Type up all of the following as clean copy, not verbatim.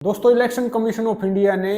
दोस्तों, election commission of India ने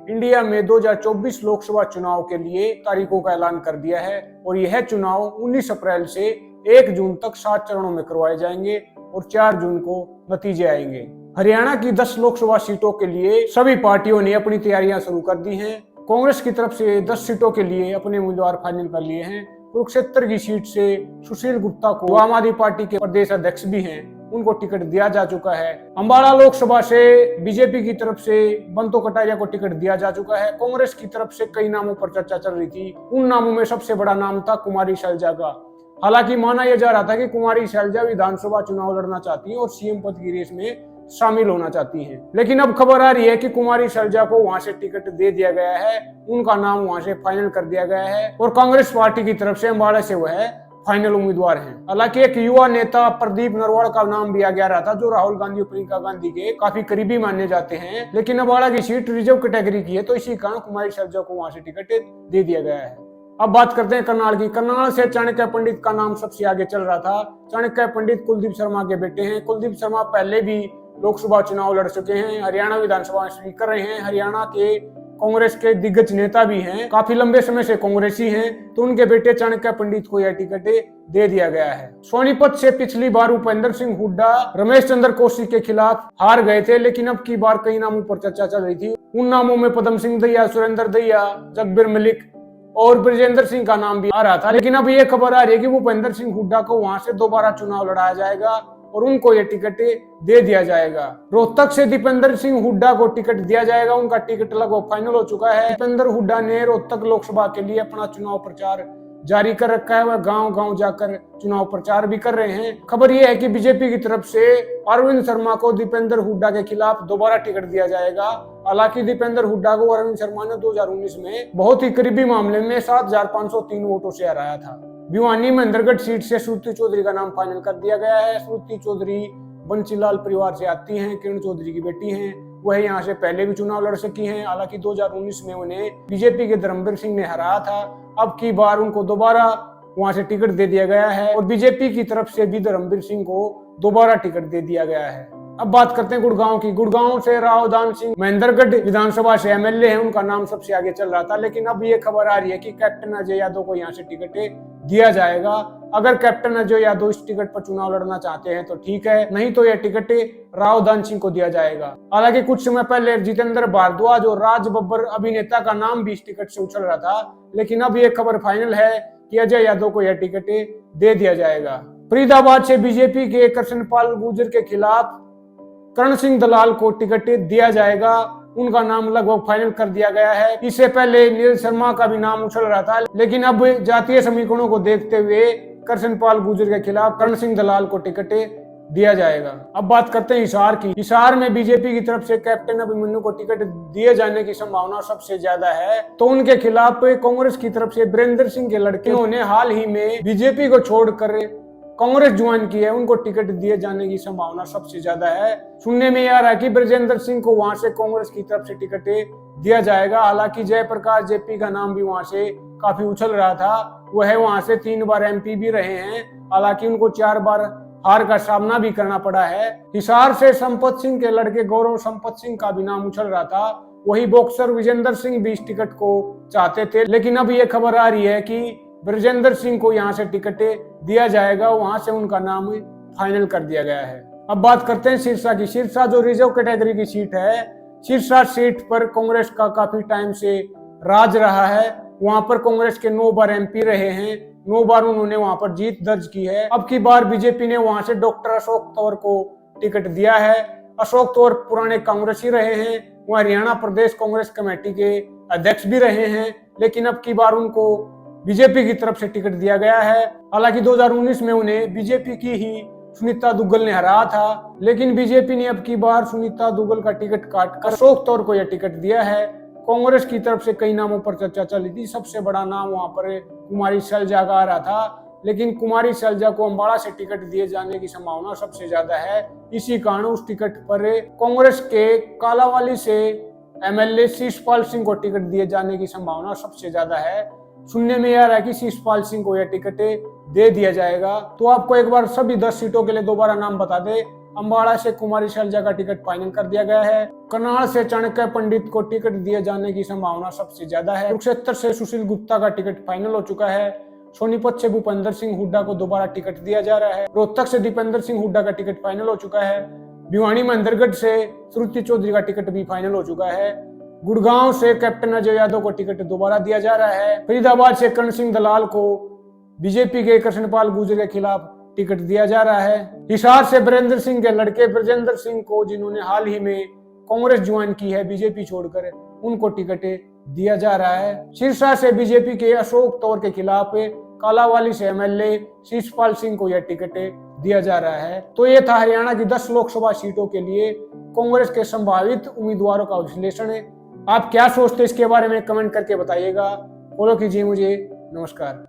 India में 2024 लोकसभा चुनाव के लिए तारीखों का ऐलान कर दिया है और यह चुनाव 19 अप्रैल से 1 जून तक 7 चरणों में करवाए जाएंगे और 4 जून को नतीजे आएंगे। हरियाणा की 10 लोकसभा सीटों के लिए सभी पार्टियों ने अपनी तैयारियां शुरू कर दी हैं। कांग्रेस की तरफ से 10 सीटों के लिए अपने उम्मीदवार फाइनल कर लिए हैं। कुरुक्षेत्र की सीट से सुशील गुप्ता को आम आदमी पार्टी के प्रदेश अध्यक्ष भी हैं, उनको टिकट दिया जा चुका है। अंबाला लोकसभा से बीजेपी की तरफ से बंतो कटारिया को टिकट दिया जा चुका है। कांग्रेस की तरफ से कई नामों पर चर्चा चल रही थी। उन नामों में सबसे बड़ा नाम था कुमारी शैलजा का। हालांकि माना यह जा रहा था कि कुमारी शैलजा विधानसभा चुनाव लड़ना चाहती है और सीएम पद की रेस में शामिल होना चाहती हैं। लेकिन अब खबर आ रही है कि कुमारी शैलजा को वहां से टिकट दे दिया गया है, उनका नाम वहां से फाइनल कर दिया गया है और कांग्रेस पार्टी की तरफ से अंबाला से वह फाइनल उम्मीदवार हैं। हालांकि एक युवा नेता प्रदीप नरवाल का नाम भी आगे आ रहा था, जो राहुल गांधी और प्रियंका गांधी के काफी करीबी माने जाते हैं। लेकिन अंबाला की सीट रिजर्व कैटेगरी की है, तो इसी कारण कुमारी शैलजा को वहां से टिकट दे दिया गया है। अब बात करते हैं करनाल की। करनाल से चाणक्य पंडित का नाम सबसे आगे चल रहा था। चाणक्य पंडित कुलदीप शर्मा के बेटे हैं। कुलदीप शर्मा पहले भी लोकसभा चुनाव लड़ चुके हैं, हरियाणा विधानसभा स्पीकर रहे हैं, हरियाणा के कांग्रेस के दिग्गज नेता भी हैं, काफी लंबे समय से कांग्रेसी हैं, तो उनके बेटे चाणक्य पंडित को यह टिकट दे दिया गया है। सोनीपत से पिछली बार उपेंद्र सिंह हुड्डा रमेश चंद्र कौशिक के खिलाफ हार गए थे, लेकिन अब की बार कई नामों पर चर्चा चल रही थी। उन नामों में पदम सिंह दहिया, सुरेंद्र दहिया, जगबीर मलिक और ब्रजेंद्र सिंह का नाम भी आ रहा था। लेकिन अब ये खबर आ रही है कि भूपेंद्र सिंह हुड्डा को वहां से दोबारा चुनाव लड़ाया जाएगा और उनको ये टिकट दे दिया जाएगा। रोहतक से दीपेंद्र सिंह हुड्डा को टिकट दिया जाएगा, उनका टिकट लगभग फाइनल हो चुका है। दीपेंद्र हुड्डा ने रोहतक लोकसभा के लिए अपना चुनाव प्रचार जारी कर रखा है, वह गांव-गांव जाकर चुनाव प्रचार भी कर रहे हैं। खबर यह है कि बीजेपी की तरफ से अरविंद शर्मा को दीपेंद्र हुड्डा के खिलाफ दोबारा टिकट दिया जाएगा। हालांकि दीपेंद्र हुड्डा को अरविंद शर्मा ने 2019 में बहुत ही करीबी मामले में 7,503 वोटों से हराया था। भिवानी महेंद्रगढ़ सीट से श्रुति चौधरी का नाम फाइनल कर दिया गया है। श्रुति चौधरी बंसीलाल परिवार से आती हैं, किरण चौधरी की बेटी हैं। वह यहाँ से पहले भी चुनाव लड़ सकी हैं। हालांकि 2019 में उन्हें बीजेपी के धर्मवीर सिंह ने हराया था। अब की बार उनको दोबारा वहां से टिकट दे दिया गया है और बीजेपी की तरफ से भी धर्मवीर सिंह को दोबारा टिकट दे दिया गया है। अब बात करते हैं गुड़गांव की। गुड़गांव से रावदान सिंह महेंद्रगढ़ विधानसभा से एमएलए हैं, उनका नाम सबसे आगे चल रहा था। लेकिन अब ये खबर आ रही है कि कैप्टन अजय यादव को यहाँ से टिकट दिया जाएगा। अगर कैप्टन अजय यादव इस टिकट पर चुनाव लड़ना चाहते हैं तो ठीक है, नहीं तो यह टिकट रावदान सिंह को दिया जाएगा। हालांकि कुछ समय पहले जितेंद्र भारद्वाज और राज बब्बर अभिनेता का नाम भी इस टिकट से उछल रहा था, लेकिन अब यह खबर फाइनल है कि अजय यादव को यह टिकट दे दिया जाएगा। फरीदाबाद से बीजेपी के कृष्णपाल गुर्जर के खिलाफ करण सिंह दलाल को टिकट दिया जाएगा, उनका नाम लगभग फाइनल कर दिया गया है। इससे पहले नील शर्मा का भी नाम उछल रहा था, लेकिन अब जातीय समीकरणों को देखते हुए कृष्णपाल गुर्जर के खिलाफ करण सिंह दलाल को टिकट दिया जाएगा। अब बात करते हैं हिसार की। हिसार में बीजेपी की तरफ से कैप्टन अभिमन्यु को टिकट दिए जाने की संभावना सबसे ज्यादा है, तो उनके खिलाफ कांग्रेस की तरफ से वीरेंद्र सिंह के लड़के, उन्होंने हाल ही में बीजेपी को छोड़कर कांग्रेस ज्वाइन की है, उनको टिकट दिए जाने की संभावना सबसे ज्यादा है। सुनने में आ रहा है कि ब्रजेंद्र सिंह को वहां से कांग्रेस की तरफ से टिकट दिया जाएगा। हालांकि जयप्रकाश जेपी का नाम भी वहां से काफी उछल रहा था, वह वहां से 3 बार एमपी भी रहे हैं। हालांकि उनको 4 बार हार का सामना भी करना पड़ा है। हिसार से संपत सिंह के लड़के गौरव संपत सिंह का भी नाम उछल रहा था, वही बॉक्सर विजेंद्र सिंह भी इस टिकट को चाहते थे। लेकिन अब यह खबर आ रही है कि ब्रजेंद्र सिंह को यहाँ से टिकट दिया जाएगा, वहां से उनका नाम फाइनल कर दिया गया है। अब बात करते हैं सिरसा की। सिरसा जो रिजर्व कैटेगरी की सीट है, सिरसा सीट पर कांग्रेस का काफी टाइम से राज रहा है। वहां पर कांग्रेस के 9 बार एमपी रहे हैं, 9 बार उन्होंने वहां पर जीत दर्ज की है। अब की बार बीजेपी ने वहां से डॉक्टर अशोक तंवर को टिकट दिया है। अशोक तंवर पुराने कांग्रेसी रहे हैं, वो हरियाणा प्रदेश कांग्रेस कमेटी के अध्यक्ष भी रहे हैं, लेकिन अब की बार उनको बीजेपी की तरफ से टिकट दिया गया है। हालांकि 2019 में उन्हें बीजेपी की ही सुनीता दुग्गल ने हराया था, लेकिन बीजेपी ने अब की बार सुनीता दुग्गल का टिकट काटकर अशोक तंवर को यह टिकट दिया है। कांग्रेस की तरफ से कई नामों पर चर्चा चली थी, सबसे बड़ा नाम वहां पर कुमारी शैलजा का आ रहा था, लेकिन कुमारी शैलजा को अंबाला से टिकट दिए जाने की संभावना सबसे ज्यादा है। इसी कारण उस टिकट पर कांग्रेस के कालावाली से एमएलए शिषपाल सिंह को टिकट दिए जाने की संभावना सबसे ज्यादा है। सुनने में आ रहा है कि शिषपाल सिंह को यह टिकट दे दिया जाएगा। तो आपको एक बार सभी 10 सीटों के लिए दोबारा नाम बता दे। अम्बाड़ा से कुमारी शैलजा का टिकट फाइनल कर दिया गया है। करनाल से चाणक्य पंडित को टिकट दिए जाने की संभावना सबसे ज्यादा है। कुरुक्षेत्र से सुशील गुप्ता का टिकट फाइनल हो चुका है। सोनीपत से भूपेंद्र सिंह हुड्डा को दोबारा टिकट दिया जा रहा है। रोहतक से दीपेंद्र सिंह हुड्डा का टिकट फाइनल हो चुका है। भिवानी मंदरगढ़ से श्रुति चौधरी का टिकट भी फाइनल हो चुका है। गुड़गांव से कैप्टन अजय यादव को टिकट दोबारा दिया जा रहा है। फरीदाबाद से कर्ण सिंह दलाल को बीजेपी के कृष्णपाल गुर्जर के खिलाफ टिकट दिया जा रहा है। हिसार से बीरेंद्र सिंह के लड़के ब्रजेंद्र सिंह को, जिन्होंने हाल ही में कांग्रेस ज्वाइन की है बीजेपी छोड़कर, उनको टिकट दिया जा रहा है। सिरसा से बीजेपी के अशोक तौर के खिलाफ कालावाली से एमएलए शिषपाल सिंह को यह टिकट दिया जा रहा है। तो ये था हरियाणा की 10 लोकसभा सीटों के लिए कांग्रेस के संभावित उम्मीदवारों का विश्लेषण। आप क्या सोचते हैं इसके बारे में कमेंट करके बताइएगा। फॉलो कीजिए मुझे। नमस्कार।